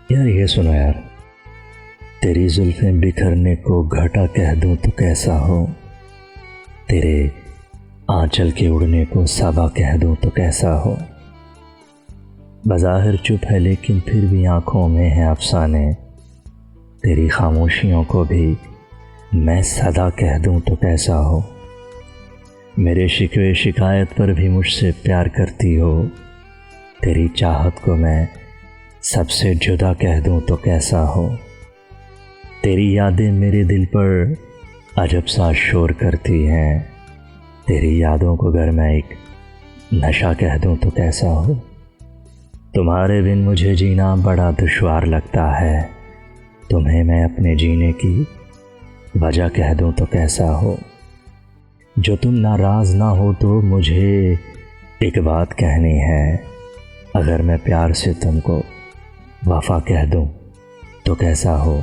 यार ये सुनो यार, तेरी जुल्फें बिखरने को घटा कह दूं तो कैसा हो, तेरे आंचल के उड़ने को सबा कह दूं तो कैसा हो। बज़ाहिर चुप है लेकिन फिर भी आंखों में है अफसाने, तेरी खामोशियों को भी मैं सदा कह दूं तो कैसा हो। मेरे शिकवे शिकायत पर भी मुझसे प्यार करती हो, तेरी चाहत को मैं सबसे जुदा कह दूं तो कैसा हो। तेरी यादें मेरे दिल पर अजब सा शोर करती हैं, तेरी यादों को अगर मैं एक नशा कह दूं तो कैसा हो। तुम्हारे बिन मुझे जीना बड़ा दुश्वार लगता है, तुम्हें मैं अपने जीने की वजह कह दूं तो कैसा हो। जो तुम नाराज़ ना हो तो मुझे एक बात कहनी है, अगर मैं प्यार से तुमको वफ़ा कह दूं तो कैसा हो।